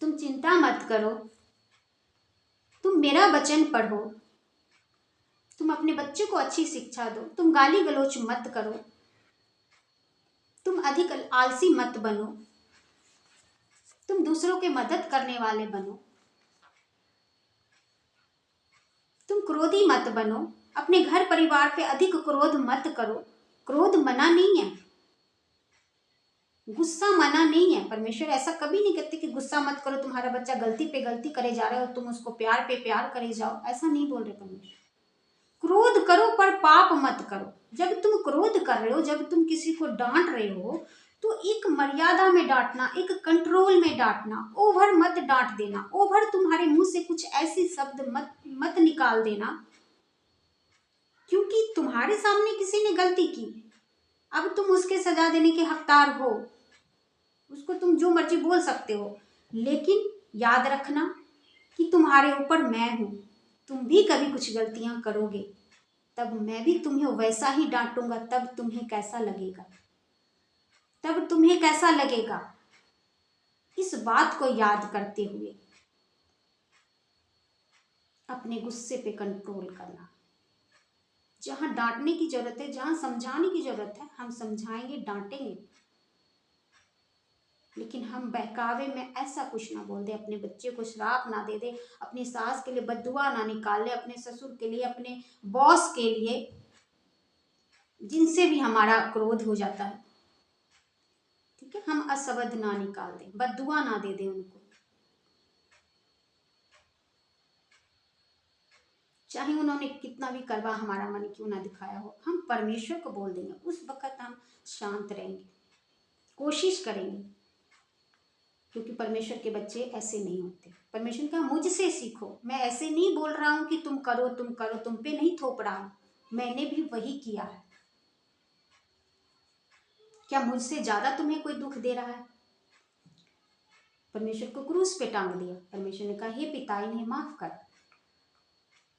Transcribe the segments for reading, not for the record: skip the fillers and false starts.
तुम चिंता मत करो, तुम मेरा वचन पढ़ो, तुम अपने बच्चे को अच्छी शिक्षा दो, तुम गाली गलौज मत करो, तुम अधिक आलसी मत बनो, तुम दूसरों की मदद करने वाले बनो, तुम क्रोधी मत बनो, अपने घर परिवार पे अधिक क्रोध मत करो। क्रोध मना नहीं है, गुस्सा मना नहीं है। परमेश्वर ऐसा कभी नहीं कहते कि गुस्सा मत करो, तुम्हारा बच्चा गलती पे गलती करे जा रहा है और तुम उसको प्यार पे प्यार करे जाओ, ऐसा नहीं बोल रहे परमेश्वर। क्रोध करो पर पाप मत करो। जब तुम क्रोध कर रहे हो, जब तुम किसी को डांट रहे हो, तो एक मर्यादा में डांटना, एक कंट्रोल में डांटना, ओवर मत डांट देना। ओवर तुम्हारे मुंह से कुछ ऐसी शब्द मत निकाल देना, क्योंकि तुम्हारे सामने किसी ने गलती की, अब तुम उसके सजा देने के हकदार हो। उसको तुम जो मर्जी बोल सकते हो, लेकिन याद रखना कि तुम्हारे ऊपर मैं हूं। तुम भी कभी कुछ गलतियां करोगे, तब मैं भी तुम्हें वैसा ही डांटूंगा। तब तुम्हें कैसा लगेगा, तब तुम्हें कैसा लगेगा। इस बात को याद करते हुए अपने गुस्से पे कंट्रोल करना। जहां डांटने की जरूरत है, जहां समझाने की जरूरत है, हम समझाएंगे, डांटेंगे, लेकिन हम बहकावे में ऐसा कुछ ना बोल दे, अपने बच्चे को श्राप ना दे दे, अपनी सास के लिए बद्दुआ ना निकाल ले, अपने ससुर के लिए, अपने बॉस के लिए, जिनसे भी हमारा क्रोध हो जाता है, ठीक है, हम अशब्द ना निकाल दें, बद्दुआ ना दे दें उनको। चाहे उन्होंने कितना भी करवा हमारा मन क्यों ना दिखाया हो, हम परमेश्वर को बोल देंगे। उस वक्त हम शांत रहेंगे, कोशिश करेंगे, क्योंकि परमेश्वर के बच्चे ऐसे नहीं होते। परमेश्वर का मुझसे सीखो, मैं ऐसे नहीं बोल रहा हूं कि तुम करो तुम करो, तुम पे नहीं थोप रहा हूं, मैंने भी वही किया है। क्या मुझसे ज्यादा तुम्हें कोई दुख दे रहा है? परमेश्वर को क्रूस पे टांग दिया। परमेश्वर ने कहा, हे पिता, इन्हें माफ कर।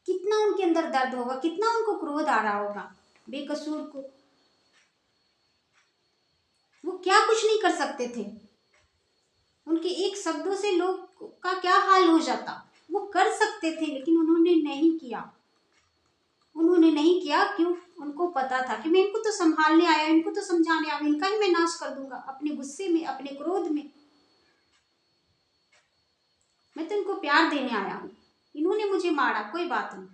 कितना उनके अंदर दर्द होगा, कितना उनको क्रोध आ रहा होगा बेकसूर को। वो क्या कुछ नहीं कर सकते थे, उनके एक शब्दों से लोग का क्या हाल हो जाता। वो कर सकते थे, लेकिन उन्होंने नहीं किया। उन्होंने नहीं किया, क्यों? उनको पता था कि मैं इनको तो संभालने आया, इनको तो समझाने आया, इनका ही मैं नाश कर दूंगा अपने गुस्से में, अपने क्रोध में। मैं तो इनको प्यार देने आया हूं, इन्होंने मुझे मारा, कोई बात नहीं।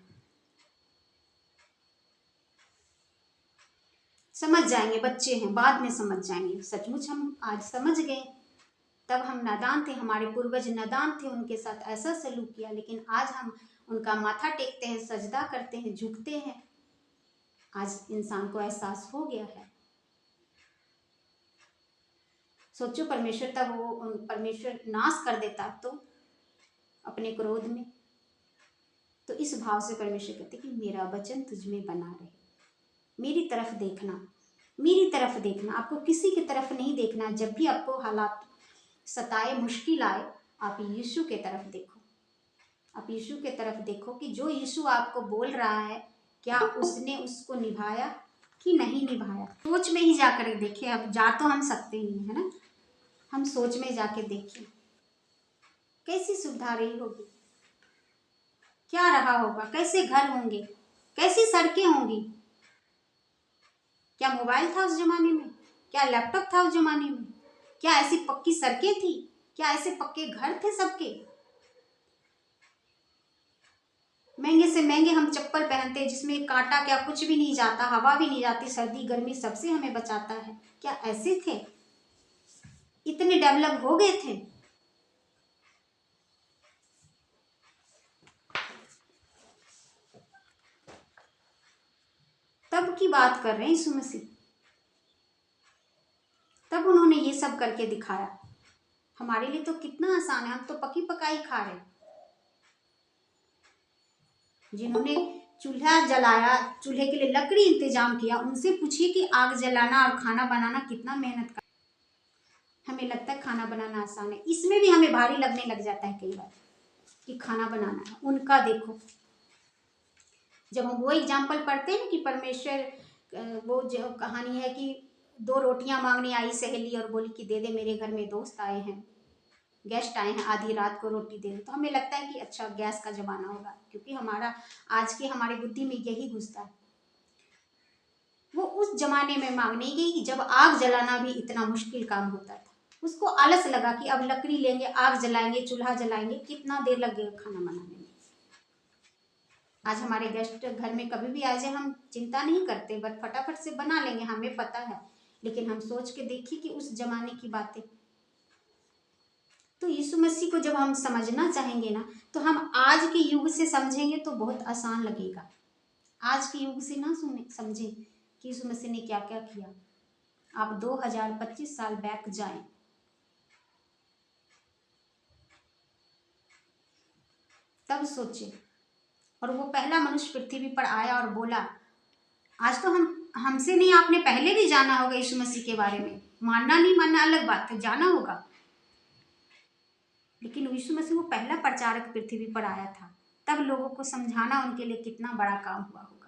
समझ जाएंगे, बच्चे हैं, बाद में समझ जाएंगे। सचमुच हम आज समझ गए, तब हम नादान थे, हमारे पूर्वज नादान थे, उनके साथ ऐसा सलूक किया, लेकिन आज हम उनका माथा टेकते हैं, सजदा करते हैं, झुकते हैं। आज इंसान को एहसास हो गया है। सोचो, परमेश्वर तब वो परमेश्वर नाश कर देता तो अपने क्रोध में। तो इस भाव से परमेश्वर कहते कि मेरा वचन तुझ में बना रहे, मेरी तरफ देखना, मेरी तरफ देखना, आपको किसी की तरफ नहीं देखना। जब भी आपको हालात सताए, मुश्किल आए, आप यीशु के तरफ देखो। आप यीशु के तरफ देखो कि जो यीशु आपको बोल रहा है, क्या उसने उसको निभाया कि नहीं निभाया। सोच में ही जाकर देखें। अब जा तो हम सकते नहीं है ना, हम सोच में जाके देखें कैसी सुविधा रही होगी, क्या रहा होगा, कैसे घर होंगे, कैसी सड़कें होंगी। क्या मोबाइल था उस जमाने में? क्या लैपटॉप था उस जमाने में? क्या ऐसी पक्की सड़कें थी? क्या ऐसे पक्के घर थे सबके? महंगे से महंगे हम चप्पल पहनते जिसमें कांटा क्या कुछ भी नहीं जाता, हवा भी नहीं जाती, सर्दी गर्मी सबसे हमें बचाता है। क्या ऐसे थे? इतने डेवलप हो गए थे? तब की बात कर रहे हैं यीशु मसीह, तब उन्होंने ये सब करके दिखाया। हमारे लिए तो कितना आसान है, हम तो पकी पकाई खा रहे हैं। जिन्होंने चूल्हा जलाया, चूल्हे के लिए लकड़ी इंतजाम किया, उनसे पूछिए कि आग जलाना और खाना बनाना कितना मेहनत का। हमें लगता है खाना बनाना आसान है, इसमें भी हमें भारी लगने लग जाता है कई बार कि खाना बनाना है। उनका देखो, जब हम वो एग्जाम्पल पढ़ते हैं कि परमेश्वर, वो जो कहानी है कि 2 रोटियां मांगने आई सहेली और बोली कि दे दे, मेरे घर में दोस्त आए हैं। गेस्ट आए हैं, आधी रात को रोटी दे दो, तो हमें लगता है कि अच्छा गैस का ज़माना होगा, क्योंकि हमारा आज के हमारी बुद्धि में यही घुसता है। वो उस जमाने में मांगने गई कि जब आग जलाना भी इतना मुश्किल काम होता था। उसको आलस लगा कि अब लकड़ी लेंगे, आग जलाएंगे, चूल्हा जलाएंगे, कितना देर लगेगा खाना बनाने में। आज हमारे गेस्ट घर में कभी भी आ जाए, हम चिंता नहीं करते, बट फटाफट से बना लेंगे, हमें पता है। लेकिन हम सोच के देखिए कि उस जमाने की बातें। तो यीशु मसीह को जब हम समझना चाहेंगे ना, तो हम आज के युग से समझेंगे तो बहुत आसान लगेगा। आज के युग से ना सुने समझें कि यीशु मसीह ने क्या क्या किया। आप 2025 साल बैक जाएं, तब सोचें। और वो पहला मनुष्य पृथ्वी पर आया और बोला, आज तो हमसे नहीं, आपने पहले भी जाना होगा यीशु मसीह के बारे में, मानना नहीं मानना अलग बात है, जाना होगा। लेकिन यीशु मसीह वो पहला प्रचारक पृथ्वी पर आया था, तब लोगों को समझाना उनके लिए कितना बड़ा काम हुआ होगा।